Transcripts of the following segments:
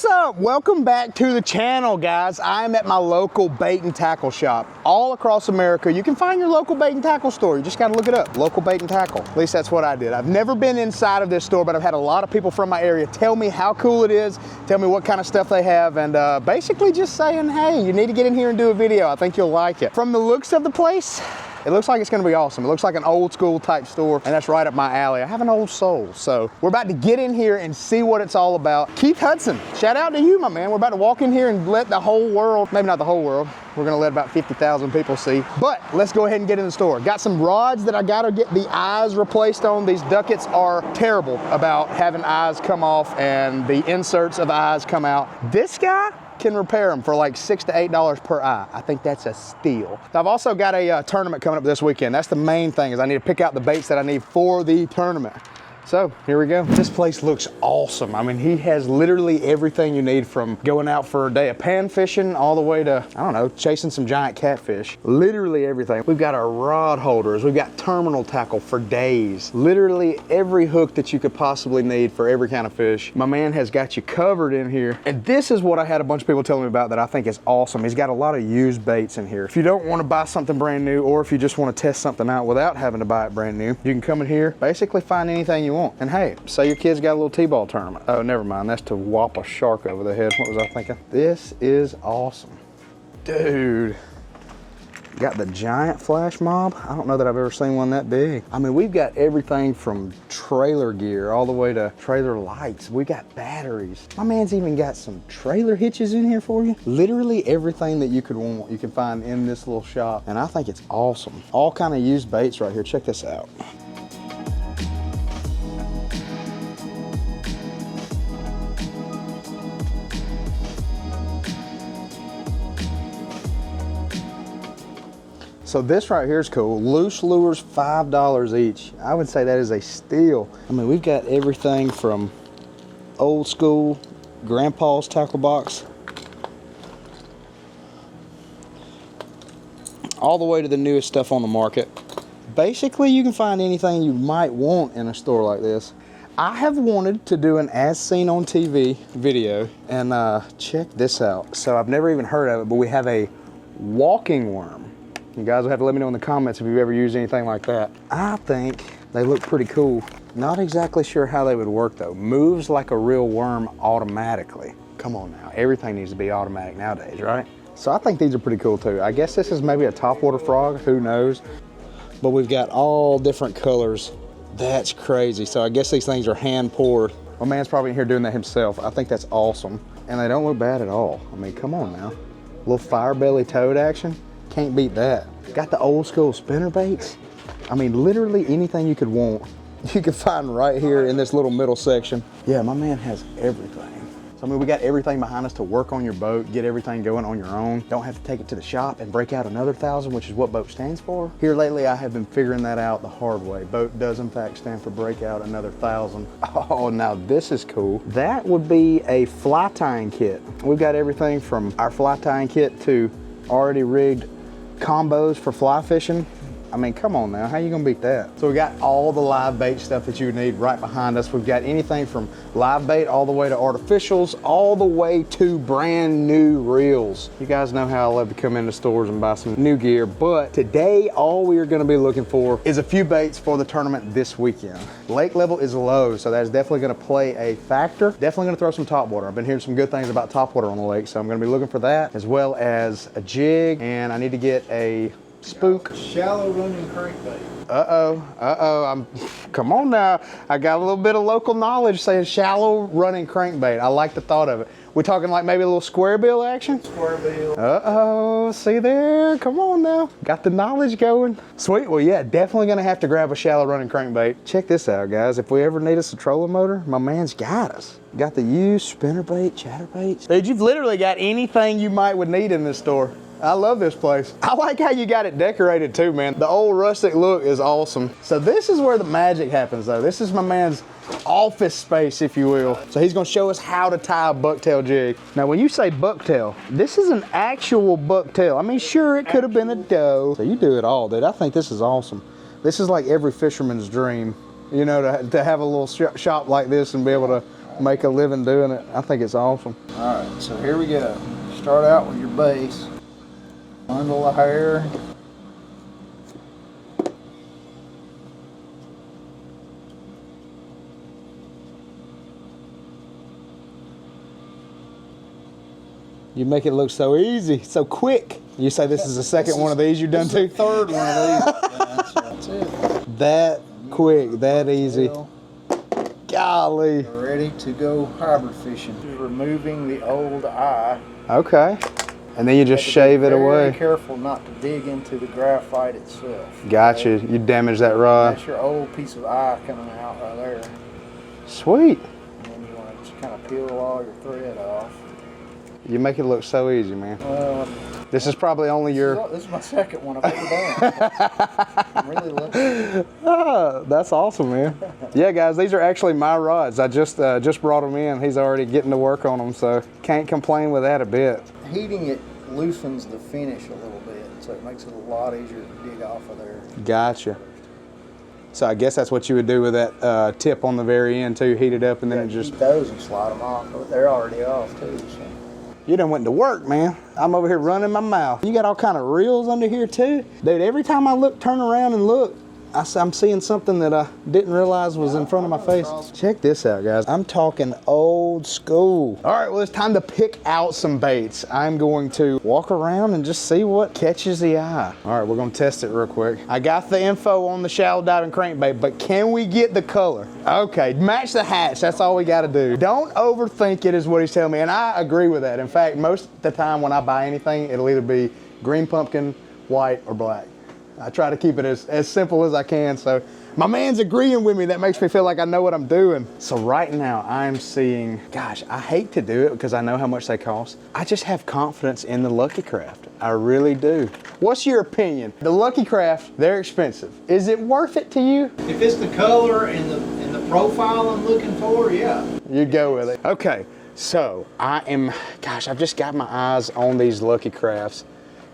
What's up? Welcome back to the channel, guys. I'm at my local bait and tackle shop. All across America, you can find your local bait and tackle store. You just gotta look it up, local bait and tackle. At least that's what I did. I've never been inside of this store, but I've had a lot of people from my area tell me how cool it is, tell me what kind of stuff they have, and basically just saying, hey, you need to get in here and do a video. I think you'll like it. From the looks of the place, it looks like it's gonna be awesome. It looks like an old school type store, and that's right up my alley. I have an old soul, so we're about to get in here and see what it's all about. Keith Hudson, shout out to you, my man. We're about to walk in here and let the whole world, maybe not the whole world, we're gonna let about 50,000 people see, but let's go ahead and get in the store. Got some rods that I gotta get the eyes replaced on. These duckets are terrible about having eyes come off and the inserts of eyes come out. This guy can repair them for like $6 to $8 per eye. I think that's a steal. I've also got a tournament coming up this weekend. That's the main thing, is I need to pick out the baits that I need for the tournament. So here we go. This place looks awesome. I mean, he has literally everything you need, from going out for a day of pan fishing all the way to, I don't know, chasing some giant catfish. Literally everything. We've got our rod holders. We've got terminal tackle for days. Literally every hook that you could possibly need for every kind of fish. My man has got you covered in here. And this is what I had a bunch of people telling me about that I think is awesome. He's got a lot of used baits in here. If you don't want to buy something brand new, or if you just want to test something out without having to buy it brand new, you can come in here, basically find anything you want. And hey, say your kid's got a little T-ball tournament. Oh, never mind, that's to whop a shark over the head. What was I thinking? This is awesome. Dude, got the giant flash mob. I don't know that I've ever seen one that big. I mean, we've got everything from trailer gear all the way to trailer lights. We got batteries. My man's even got some trailer hitches in here for you. Literally everything that you could want, you can find in this little shop. And I think it's awesome. All kind of used baits right here. Check this out. So this right here is cool. Loose lures, $5 each. I would say that is a steal. I mean, we've got everything from old school grandpa's tackle box all the way to the newest stuff on the market. Basically, you can find anything you might want in a store like this. I have wanted to do an as seen on TV video, and check this out. So I've never even heard of it, but we have a walking worm. You guys will have to let me know in the comments if you've ever used anything like that. I think they look pretty cool. Not exactly sure how they would work though. Moves like a real worm automatically. Come on now, everything needs to be automatic nowadays, right? So I think these are pretty cool too. I guess this is maybe a topwater frog, who knows? But we've got all different colors. That's crazy. So I guess these things are hand poured. My man's probably in here doing that himself. I think that's awesome. And they don't look bad at all. I mean, come on now. A little fire belly toad action. Can't beat that. Got the old school spinner baits. I mean, literally anything you could want, you can find right here in this little middle section. Yeah, my man has everything. So I mean, we got everything behind us to work on your boat, get everything going on your own. Don't have to take it to the shop and break out another 1,000, which is what BOAT stands for. Here lately, I have been figuring that out the hard way. BOAT does in fact stand for break out another 1,000. Oh, now this is cool. That would be a fly tying kit. We've got everything from our fly tying kit to already rigged combos for fly fishing. I mean, come on now, how you gonna beat that? So we got all the live bait stuff that you need right behind us. We've got anything from live bait all the way to artificials, all the way to brand new reels. You guys know how I love to come into stores and buy some new gear, but today all we are gonna be looking for is a few baits for the tournament this weekend. Lake level is low, so that is definitely gonna play a factor. Definitely gonna throw some topwater. I've been hearing some good things about topwater on the lake, so I'm gonna be looking for that, as well as a jig, and I need to get a spook. Shallow running crankbait. Come on now. I got a little bit of local knowledge saying shallow running crankbait. I like the thought of it. We're talking like maybe a little square bill action? Square bill. See there? Come on now. Got the knowledge going. Sweet. Well, yeah, definitely gonna have to grab a shallow running crankbait. Check this out, guys. If we ever need us a trolling motor, my man's got us. Got the used spinnerbait, chatterbaits. Dude, you've literally got anything you would need in this store. I love this place. I like how you got it decorated too, man. The old rustic look is awesome. So this is where the magic happens though. This is my man's office space, if you will. So he's gonna show us how to tie a bucktail jig. Now when you say bucktail, this is an actual bucktail. I mean, sure, it could have been a doe. So you do it all, dude. I think this is awesome. This is like every fisherman's dream, you know, to have a little shop like this and be able to make a living doing it. I think it's awesome. All right, so here we go. Start out with your base. Bundle of hair. You make it look so easy, so quick. You say this is the second one of these you've done too? Third one of these. That's it. That quick, that easy. Golly. Ready to go hybrid fishing. Just removing the old eye. Okay. And then you just shave it away. Be careful not to dig into the graphite itself. Gotcha. Okay? You damage that rod. That's your old piece of eye coming out right there. Sweet. And then you want to just kind of peel all your thread off. You make it look so easy, man. This is probably only This is my second one I've ever done. I'm really lucky. Oh, that's awesome, man. Yeah, guys, these are actually my rods. I just brought them in. He's already getting to work on them, so can't complain with that a bit. Heating it loosens the finish a little bit, so it makes it a lot easier to dig off of there. Gotcha. So I guess that's what you would do with that tip on the very end too. Heat it up and then it just... Heat those and slide them off, but they're already off too, so. You done went to work, man. I'm over here running my mouth. You got all kind of reels under here too? Dude, every time I turn around and look, I'm seeing something that I didn't realize was in front of my face. Check this out, guys. I'm talking old school. All right, well, it's time to pick out some baits. I'm going to walk around and just see what catches the eye. All right, we're gonna test it real quick. I got the info on the shallow diving crankbait, but can we get the color? Okay, match the hatch. That's all we gotta do. Don't overthink it is what he's telling me, and I agree with that. In fact, most of the time when I buy anything, it'll either be green pumpkin, white, or black. I try to keep it as simple as I can, so my man's agreeing with me. That makes me feel like I know what I'm doing. So right now I'm seeing, gosh, I hate to do it because I know how much they cost. I just have confidence in the Lucky Craft. I really do. What's your opinion? The Lucky Craft, they're expensive. Is it worth it to you? If it's the color and the profile I'm looking for, yeah. You'd go with it. Okay, so I've just got my eyes on these Lucky Crafts.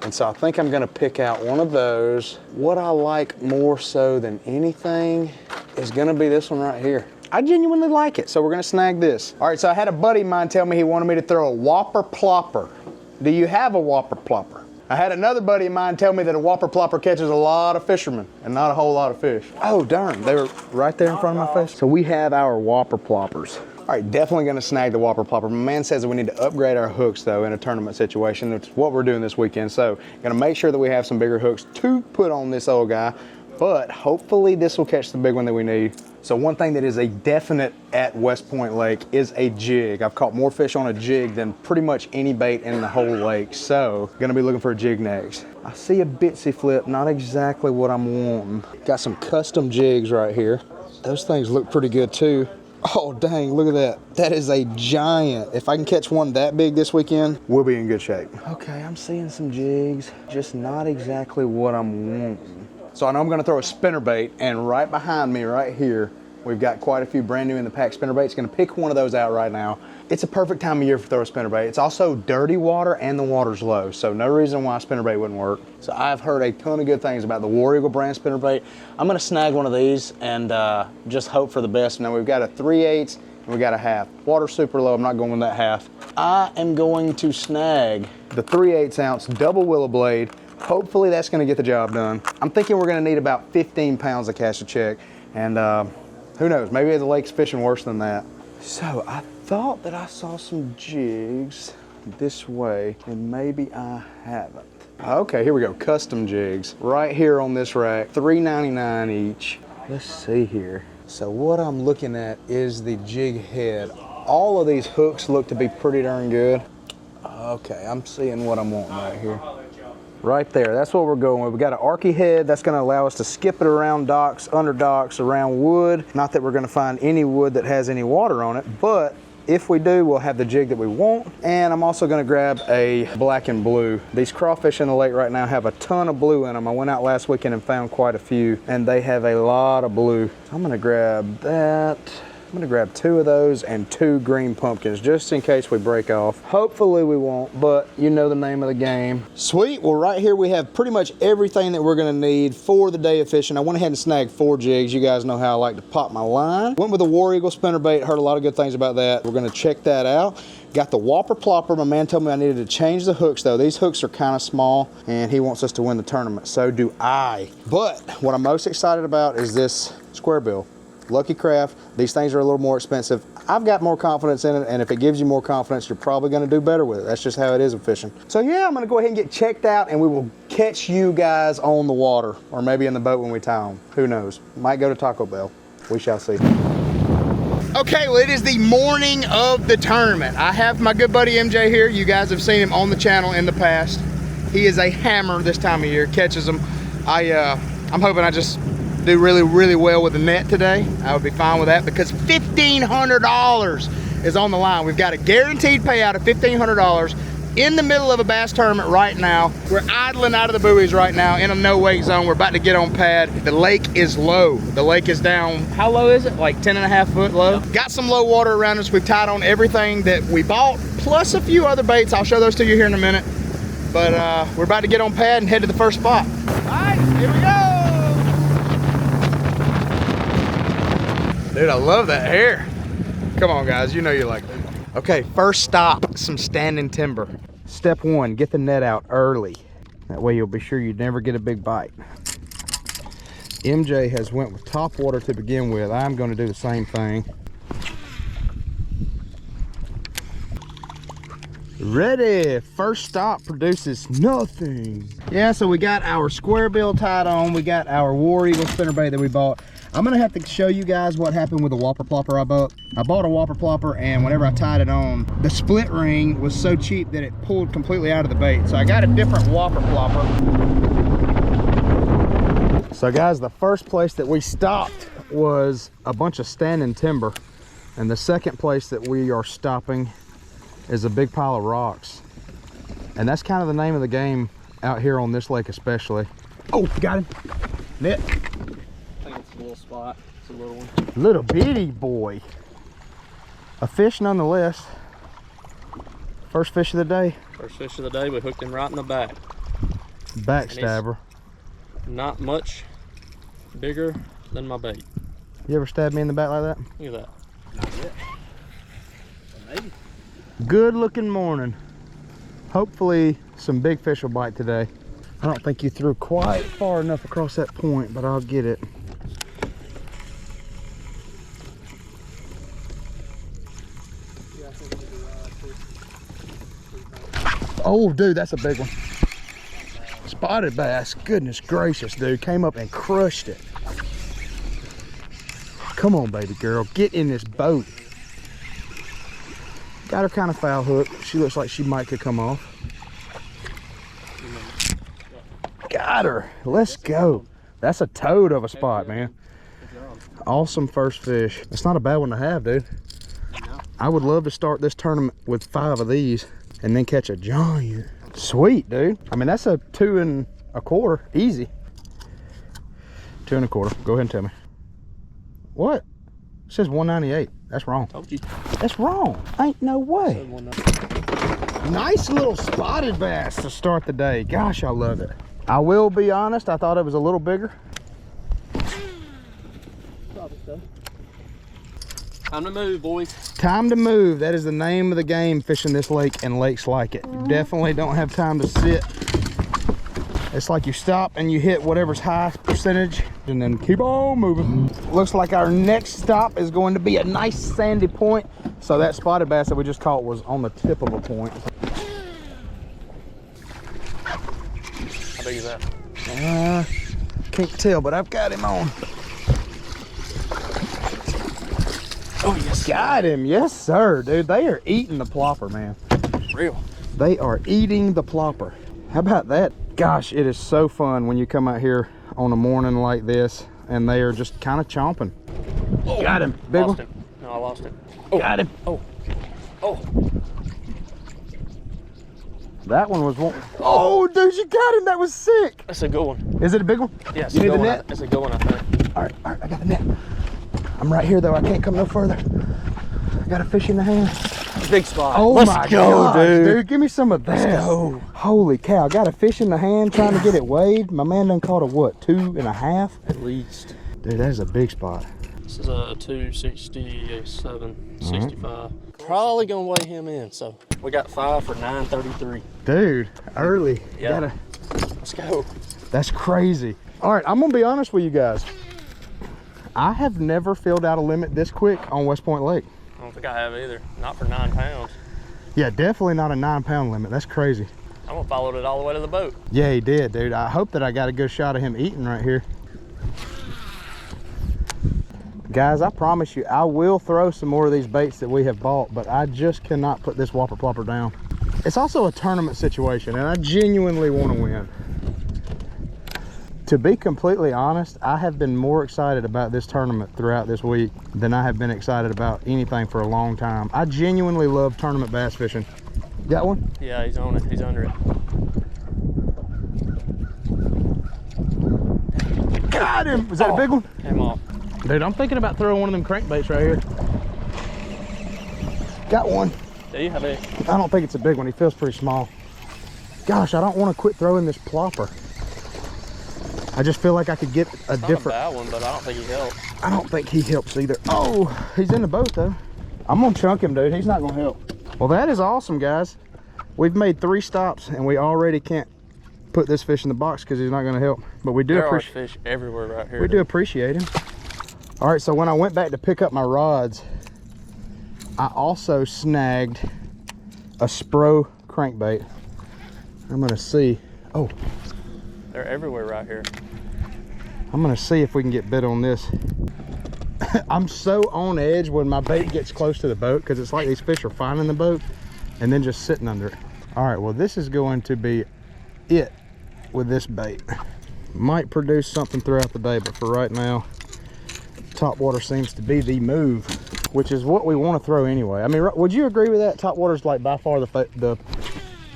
And so I think I'm gonna pick out one of those. What I like more so than anything is gonna be this one right here. I genuinely like it, so we're gonna snag this. All right, so I had a buddy of mine tell me he wanted me to throw a Whopper Plopper. Do you have a Whopper Plopper? I had another buddy of mine tell me that a Whopper Plopper catches a lot of fishermen and not a whole lot of fish. Oh, darn, they were right there in front of my face. So we have our Whopper Ploppers. All right, definitely gonna snag the Whopper Plopper. My man says that we need to upgrade our hooks though in a tournament situation. That's what we're doing this weekend. So gonna make sure that we have some bigger hooks to put on this old guy, but hopefully this will catch the big one that we need. So one thing that is a definite at West Point Lake is a jig. I've caught more fish on a jig than pretty much any bait in the whole lake. So gonna be looking for a jig next. I see a bitsy flip, not exactly what I'm wanting. Got some custom jigs right here. Those things look pretty good too. Oh dang, look at that. That is a giant. If I can catch one that big this weekend, we'll be in good shape. Okay, I'm seeing some jigs, just not exactly what I'm wanting. So I know I'm gonna throw a spinnerbait, and right behind me right here, we've got quite a few brand new in the pack spinnerbaits. Gonna pick one of those out right now. It's a perfect time of year for throw a spinnerbait. It's also dirty water and the water's low, so no reason why a spinnerbait wouldn't work. So I've heard a ton of good things about the War Eagle brand spinnerbait. I'm gonna snag one of these and just hope for the best. Now we've got a 3/8 and we got a half. Water's super low, I'm not going with that half. I am going to snag the 3/8 ounce double willow blade. Hopefully that's gonna get the job done. I'm thinking we're gonna need about 15 pounds of cast a check, and who knows, maybe the lake's fishing worse than that. So I thought that I saw some jigs this way, and maybe I haven't. Okay, here we go, custom jigs. Right here on this rack, $3.99 each. Let's see here. So what I'm looking at is the jig head. All of these hooks look to be pretty darn good. Okay, I'm seeing what I'm wanting right here. Right there, that's what we're going with. We got an arky head that's gonna allow us to skip it around docks, under docks, around wood. Not that we're gonna find any wood that has any water on it, but if we do, we'll have the jig that we want. And I'm also gonna grab a black and blue. These crawfish in the lake right now have a ton of blue in them. I went out last weekend and found quite a few, and they have a lot of blue. I'm gonna grab that. I'm gonna grab 2 of those and 2 green pumpkins just in case we break off. Hopefully we won't, but you know the name of the game. Sweet, well right here we have pretty much everything that we're gonna need for the day of fishing. I went ahead and snagged 4 jigs. You guys know how I like to pop my line. Went with a War Eagle spinnerbait, heard a lot of good things about that. We're gonna check that out. Got the Whopper Plopper. My man told me I needed to change the hooks though. These hooks are kind of small and he wants us to win the tournament. So do I. But what I'm most excited about is this square bill. Lucky Craft. These things are a little more expensive. I've got more confidence in it, and if it gives you more confidence, you're probably gonna do better with it. That's just how it is in fishing. So yeah, I'm gonna go ahead and get checked out and we will catch you guys on the water or maybe in the boat when we tie them. Who knows? Might go to Taco Bell. We shall see. Okay, well, it is the morning of the tournament. I have my good buddy MJ here. You guys have seen him on the channel in the past. He is a hammer this time of year, catches them. I'm hoping I just do really, really well with the net today. I would be fine with that because $1,500 is on the line. We've got a guaranteed payout of $1,500 in the middle of a bass tournament right now. We're idling out of the buoys right now in a no-wake zone. We're about to get on pad. The lake is low. The lake is down, how low is it? Like 10.5 foot low. Got some low water around us. We've tied on everything that we bought, plus a few other baits. I'll show those to you here in a minute. But we're about to get on pad and head to the first spot. All right, here we go. Dude, I love that hair. Come on, guys, you know you like it. Okay, first stop, some standing timber. Step 1, get the net out early. That way you'll be sure you never get a big bite. MJ has went with top water to begin with. I'm gonna do the same thing. Ready, first stop produces nothing. Yeah, so we got our square bill tied on. We got our War Eagle spinnerbait that we bought. I'm gonna have to show you guys what happened with the Whopper Plopper I bought. I bought a Whopper Plopper, and whenever I tied it on, the split ring was so cheap that it pulled completely out of the bait. So I got a different Whopper Plopper. So guys, the first place that we stopped was a bunch of standing timber. And the second place that we are stopping is a big pile of rocks. And that's kind of the name of the game out here on this lake especially. Oh, got him. Net. It's a little spot. It's a little one. Little bitty boy. A fish nonetheless. First fish of the day. First fish of the day, we hooked him right in the back. Backstabber. Not much bigger than my bait. You ever stabbed me in the back like that? Look at that. Not yet. Maybe. Good looking morning. Hopefully some big fish will bite today. I don't think you threw quite far enough across that point, but I'll get it. Oh, dude, that's a big one. Spotted bass. Goodness gracious, dude. Came up and crushed it. Come on, baby girl. Get in this boat. Got her kind of foul hook. She looks like she might could come off. Got her. Let's go. That's a toad of a spot, man. Awesome first fish. It's not a bad one to have, dude. I would love to start this tournament with 5 of these and then catch a giant. Sweet, dude. I mean, that's a 2 1/4. Easy. 2 1/4. Go ahead and tell me. What? It says 198. That's wrong. Told you. That's wrong. Ain't no way. Nice little spotted bass to start the day. Gosh, I love it. I will be honest, I thought it was a little bigger. Probably so. Time to move, boys. Time to move. That is the name of the game fishing this lake and lakes like it. You definitely don't have time to sit. It's like you stop and you hit whatever's high percentage and then keep on moving. Looks like our next stop is going to be a nice sandy point. So that spotted bass that we just caught was on the tip of a point. How big is that? Can't tell, but I've got him on. Oh, yes. Got him. Yes, sir, dude. They are eating the plopper, man. Real. They are eating the plopper. How about that? Gosh, it is so fun when you come out here on a morning like this and they are just kind of chomping. Oh, got him. Big lost one. Him. No, I lost him. Oh. Got him. Oh. Oh. That one was one. Oh, dude, you got him. That was sick. That's a good one. Is it a big one? Yes. You need the net? That's a good one, I think. All right, I got the net. I'm right here though, I can't come no further. I got a fish in the hand. Big spot. Oh Let's my go, gosh, dude. Give me some of that. Let's go. Holy cow, got a fish in the hand trying to get it weighed. My man done caught a what, 2.5? At least. Dude, that is a big spot. This is a 267, 65. Probably gonna weigh him in, so we got 5 for 933. Dude, early. Yeah. Let's go. That's crazy. All right, I'm gonna be honest with you guys. I have never filled out a limit this quick on West Point Lake. I don't think I have either. Not for 9 pounds. Yeah, definitely not a 9-pound limit. That's crazy. I'm gonna follow it all the way to the boat. Yeah, he did, dude. I hope that I got a good shot of him eating right here. Guys, I promise you, I will throw some more of these baits that we have bought, but I just cannot put this whopper plopper down. It's also a tournament situation, and I genuinely want to win. To be completely honest, I have been more excited about this tournament throughout this week than I have been excited about anything for a long time. I genuinely love tournament bass fishing. Got one? Yeah, he's on it. He's under it. Got him! Was that a big one? Came off. Dude, I'm thinking about throwing one of them crankbaits right here. Got one. Do you have a? I don't think it's a big one. He feels pretty small. Gosh, I don't want to quit throwing this plopper. I just feel like I could get a different. Not a bad one, but I don't think he helps. I don't think he helps either. Oh, he's in the boat though. I'm gonna chunk him, dude. He's not gonna help. Well, that is awesome, guys. We've made 3 stops and we already can't put this fish in the box because he's not gonna help. But we do There are appreciate. fish everywhere right here. We do appreciate him. All right, so when I went back to pick up my rods, I also snagged a Spro crankbait. I'm gonna see. Oh, They're everywhere right here. I'm gonna see if we can get bit on this. I'm so on edge when my bait gets close to the boat because it's like these fish are finding the boat and then just sitting under it. All right, well, this is going to be it with this bait. Might produce something throughout the day, but for right now, top water seems to be the move, which is what we want to throw anyway. I mean, would you agree with that? Top water's like by far the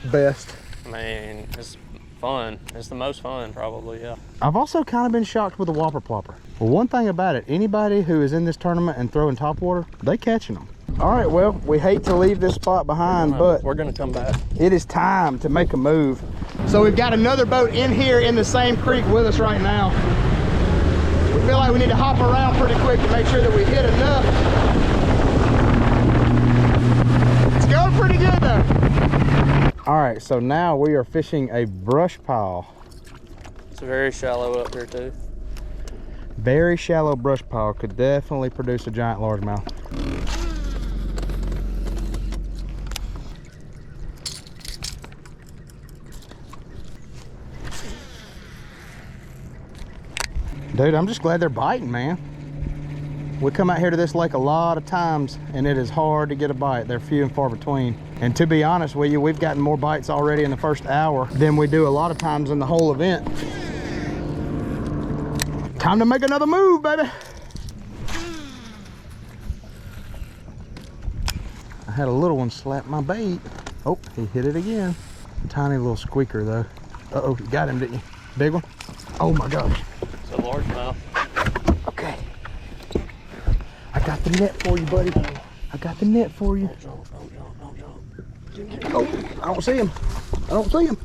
best. I mean, it's fun. It's the most fun, probably, yeah. I've also kind of been shocked with the whopper plopper. Well, one thing about it, anybody who is in this tournament and throwing top water, they catching them. All right, well, we hate to leave this spot behind, but we're gonna come back. it is time to make a move. So we've got another boat in here in the same creek with us right now. We feel like we need to hop around pretty quick to make sure that we hit enough. It's going pretty good though. All right, so now we are fishing a brush pile. It's very shallow up here too. Very shallow brush pile could definitely produce a giant largemouth. Dude, I'm just glad they're biting, man. We come out here to this lake a lot of times and it is hard to get a bite. They're few and far between. And to be honest with you, we've gotten more bites already in the first hour than we do a lot of times in the whole event. Time to make another move, baby. I had a little one slap my bait. Oh, he hit it again. Tiny little squeaker though. Uh-oh, you got him, didn't you? Big one? Oh my gosh. It's a largemouth. Okay. I got the net for you, buddy. I got the net for you. Oh, I don't see him. I don't see him.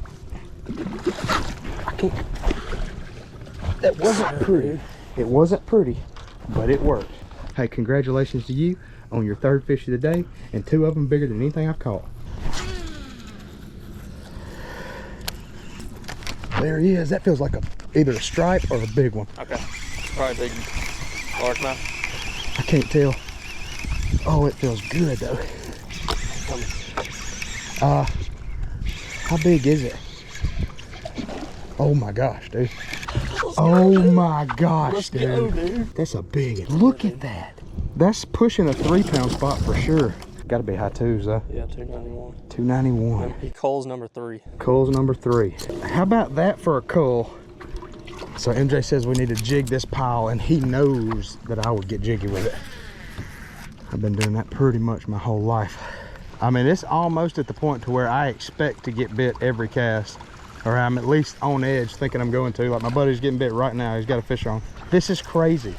I can't. That wasn't pretty. It wasn't pretty, but it worked. Hey, congratulations to you on your 3rd fish of the day, and 2 of them bigger than anything I've caught. There he is. That feels like either a stripe or a big one. Okay. Probably big largemouth. I can't tell. Oh, it feels good though. How big is it? Oh my gosh, dude. Oh my gosh, dude. Let's go, dude. That's a big one. Look at that. That's pushing a 3-pound spot for sure. Gotta be high 2s though. Yeah, 291. 291. He culls number 3. Cull's number 3. How about that for a cull? So MJ says we need to jig this pile, and he knows that I would get jiggy with it. I've been doing that pretty much my whole life. I mean, it's almost at the point to where I expect to get bit every cast, or I'm at least on edge thinking I'm going to. Like my buddy's getting bit right now. He's got a fish on. This is crazy.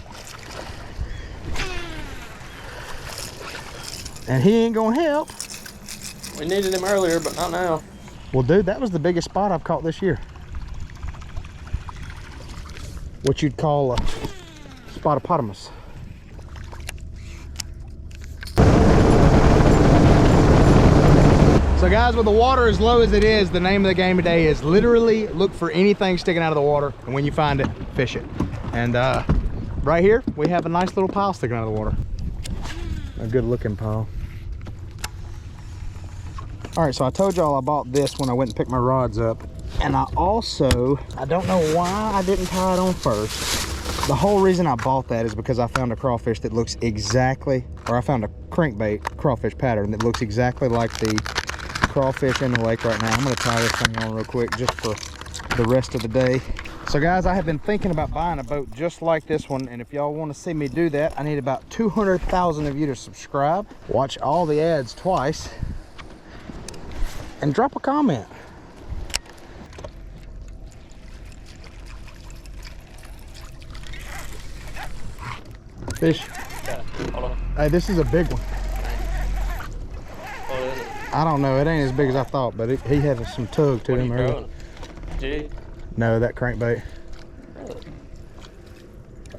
And he ain't gonna help. We needed him earlier, but not now. Well, dude, that was the biggest spot I've caught this year. What you'd call a spotopotamus. So guys, with the water as low as it is, the name of the game today is literally look for anything sticking out of the water, and when you find it, fish it. And right here, we have a nice little pile sticking out of the water. A good looking pile. All right, so I told y'all I bought this when I went and picked my rods up. And I don't know why I didn't tie it on first. The whole reason I bought that is because I found a crawfish that looks exactly, or I found a crankbait crawfish pattern that looks exactly like the crawfish in the lake right now. I'm gonna tie this thing on real quick just for the rest of the day. So guys, I have been thinking about buying a boat just like this one, and if y'all want to see me do that, I need about 200,000 of you to subscribe, watch all the ads twice, and drop a comment. Fish. Okay, hold on. Hey, this is a big one. What is it? I don't know, it ain't as big as I thought, but he had some tug to What are him you earlier. throwing? Jig? No, that crankbait. Really?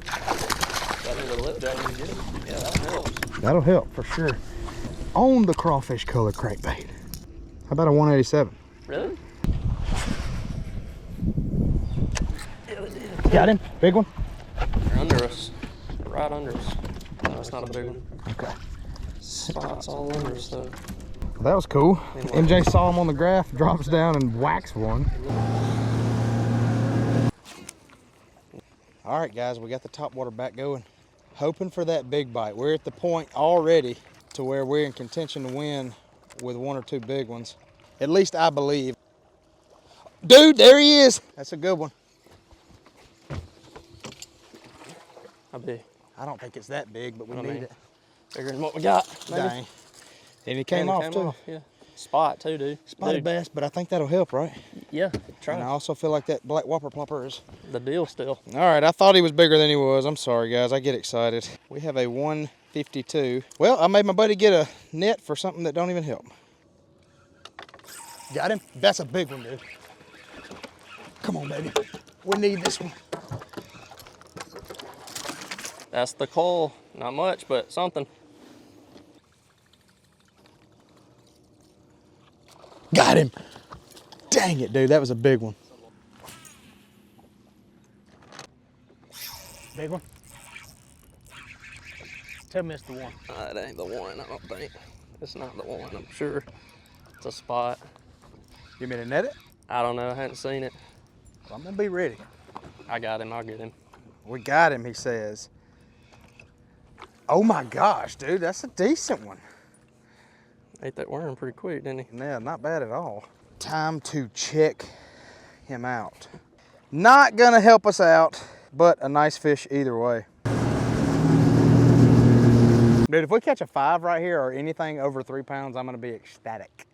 Got into the lip jack and jig. Yeah, that helps. That'll help for sure. On the crawfish color crankbait. How about a 187? Really? Yeah, they did. Got him? Big one? They're under us. Right under us. No, it's not a big one. Okay. Spots all under us though. Well, that was cool. MJ saw him on the graph, drops down and whacks one. All right, guys, we got the top water back going. Hoping for that big bite. We're at the point already to where we're in contention to win with one or two big ones. At least I believe. Dude, there he is. That's a good one. How big? I don't think it's that big, but we need it. Bigger than what we got. Maybe. Dang. And he came off too. Yeah. Spot too, dude. Spotted bass, but I think that'll help, right? Yeah, try. And I also feel like that black whopper plopper is The deal still. all right. I thought he was bigger than he was. I'm sorry, guys. I get excited. We have a 152. Well, I made my buddy get a net for something that don't even help. Got him? That's a big one, dude. Come on, baby. We need this one. That's the coil. Not much, but something. Got him. Dang it, dude. That was a big one. Big one? Tell me it's the one. It ain't the one, I don't think. It's not the one, I'm sure. It's a spot. You mean to net it? I don't know, I hadn't seen it. Well, I'm gonna be ready. I got him, I'll get him. We got him, he says. Oh my gosh, dude, that's a decent one. Ate that worm pretty quick, didn't he? Yeah, not bad at all. Time to check him out. Not gonna help us out, but a nice fish either way. Dude, if we catch a 5 right here or anything over 3 pounds, I'm gonna be ecstatic.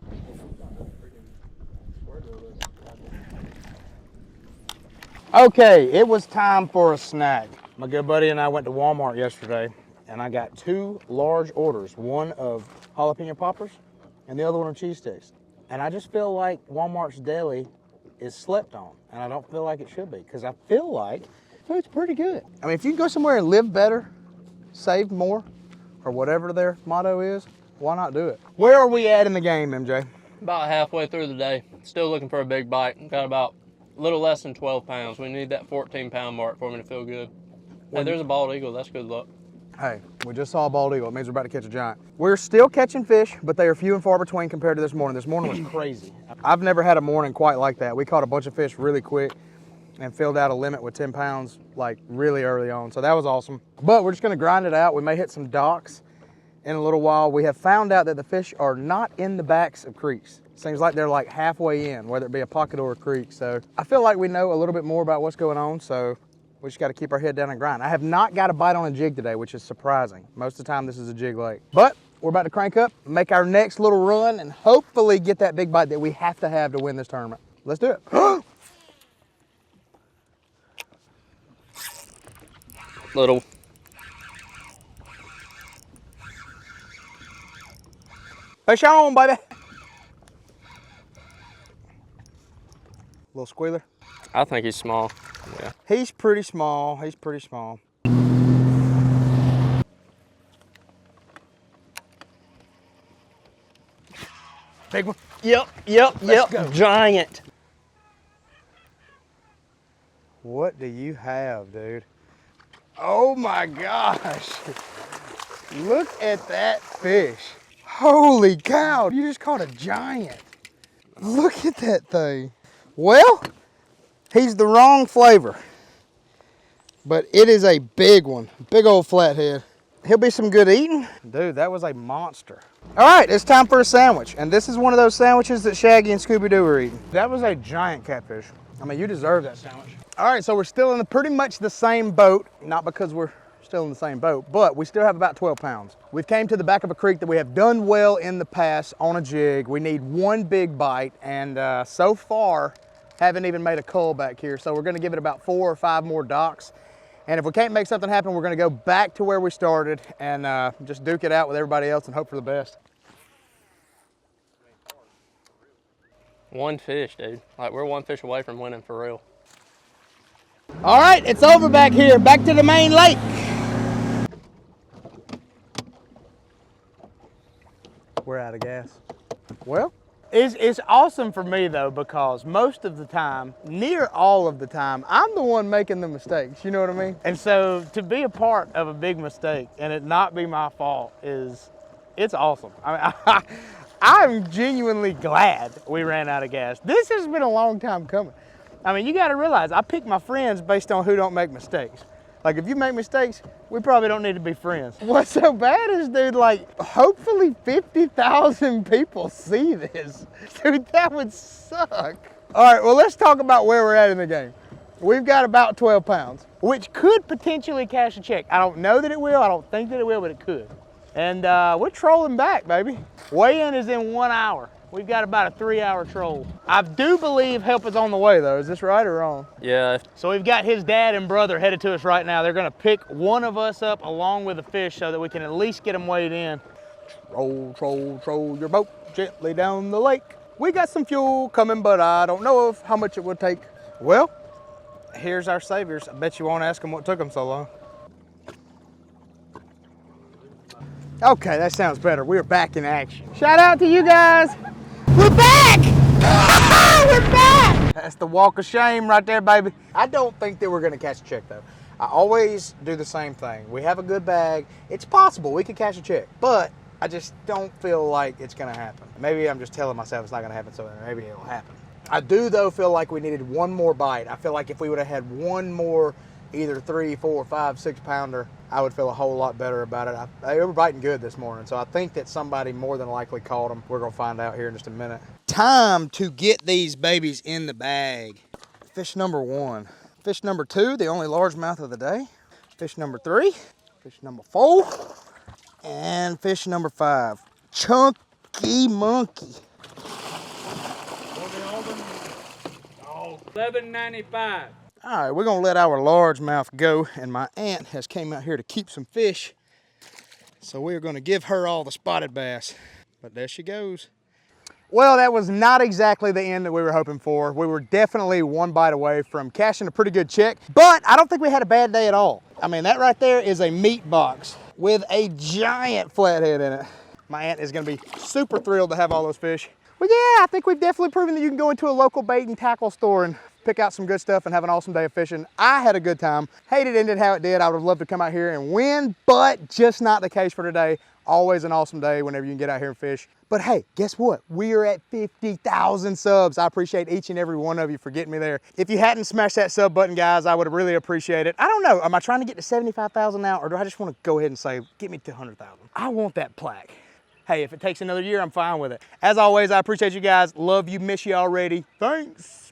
Okay, it was time for a snack. My good buddy and I went to Walmart yesterday and I got 2 large orders, one of jalapeno poppers and the other one of cheese sticks. And I just feel like Walmart's deli is slept on, and I don't feel like it should be, because I feel like food's pretty good. I mean, if you can go somewhere and live better, save more, or whatever their motto is, why not do it? Where are we at in the game, MJ? About halfway through the day. Still looking for a big bite. Got about a little less than 12 pounds. We need that 14-pound mark for me to feel good. Hey, there's a bald eagle. That's good luck. Hey, we just saw a bald eagle. It means we're about to catch a giant. We're still catching fish, but they are few and far between compared to this morning. This morning was crazy. I've never had a morning quite like that. We caught a bunch of fish really quick and filled out a limit with 10 pounds like really early on. So that was awesome. But we're just gonna grind it out. We may hit some docks in a little while. We have found out that the fish are not in the backs of creeks. Seems like they're like halfway in, whether it be a pocket or a creek. So I feel like we know a little bit more about what's going on. So we just got to keep our head down and grind. I have not got a bite on a jig today, which is surprising. Most of the time this is a jig lake. But we're about to crank up, make our next little run, and hopefully get that big bite that we have to win this tournament. Let's do it. Little. Fish on, baby. Little squealer. I think he's small. Yeah. He's pretty small. He's pretty small. Big one. Yep. go. Giant. What do you have, dude? Oh my gosh. Look at that fish. Holy cow, you just caught a giant. Look at that thing. Well, he's the wrong flavor, but it is a big one. Big old flathead. He'll be some good eating. Dude, that was a monster. All right, it's time for a sandwich. And this is one of those sandwiches that Shaggy and Scooby-Doo are eating. That was a giant catfish. I mean, you deserve that sandwich. All right, so we're still in pretty much the same boat. Not because we're still in the same boat, but we still have about 12 pounds. We've came to the back of a creek that we have done well in the past on a jig. We need one big bite, and so far, haven't even made a cull back here. So we're gonna give it about 4 or 5 more docks. And if we can't make something happen, we're gonna go back to where we started and just duke it out with everybody else and hope for the best. One fish, dude. Like, we're one fish away from winning for real. All right, it's over back here, back to the main lake. We're out of gas. Well, it's awesome for me though, because most of the time, near all of the time, I'm the one making the mistakes, you know what I mean? And so to be a part of a big mistake and it not be my fault it's awesome. I mean, I'm genuinely glad we ran out of gas. This has been a long time coming. I mean, you gotta realize, I pick my friends based on who don't make mistakes. Like, if you make mistakes, we probably don't need to be friends. What's so bad is, dude, like, hopefully 50,000 people see this. Dude, that would suck. All right, well, let's talk about where we're at in the game. We've got about 12 pounds, which could potentially cash a check. I don't know that it will, I don't think that it will, but it could. And we're trolling back, baby. Weigh-in is in 1 hour. We've got about a 3-hour troll. I do believe help is on the way though. Is this right or wrong? Yeah. So we've got his dad and brother headed to us right now. They're gonna pick one of us up along with the fish so that we can at least get them weighed in. Troll, troll, troll your boat gently down the lake. We got some fuel coming, but I don't know of how much it would take. Well, here's our saviors. I bet you won't ask them what took them so long. Okay, that sounds better. We're back in action. Shout out to you guys. We're back! We're back! That's the walk of shame right there, baby. I don't think that we're gonna catch a check though. I always do the same thing. We have a good bag. It's possible we could cash a check, but I just don't feel like it's gonna happen. Maybe I'm just telling myself it's not gonna happen, so maybe it'll happen. I do though feel like we needed one more bite. I feel like if we would have had one more, either 3, 4, 5, 6 pounder, I would feel a whole lot better about it. They were biting good this morning, so I think that somebody more than likely caught them. We're gonna find out here in just a minute. Time to get these babies in the bag. Fish number 1. Fish number 2, the only largemouth of the day. Fish number 3, fish number 4, and fish number 5. Chunky monkey. $11.95. All right, we're gonna let our largemouth go, and my aunt has came out here to keep some fish. So we're gonna give her all the spotted bass. But there she goes. Well, that was not exactly the end that we were hoping for. We were definitely one bite away from cashing a pretty good check, but I don't think we had a bad day at all. I mean, that right there is a meat box with a giant flathead in it. My aunt is gonna be super thrilled to have all those fish. Well, yeah, I think we've definitely proven that you can go into a local bait and tackle store and pick out some good stuff and have an awesome day of fishing. I had a good time. Hate it ended how it did. I would have loved to come out here and win, but just not the case for today. Always an awesome day whenever you can get out here and fish. But hey, guess what? We are at 50,000 subs. I appreciate each and every one of you for getting me there. If you hadn't smashed that sub button, guys, I would really appreciate it. I don't know, am I trying to get to 75,000 now, or do I just want to go ahead and say, get me to 100,000? I want that plaque. Hey, if it takes another year, I'm fine with it. As always, I appreciate you guys. Love you, miss you already. Thanks.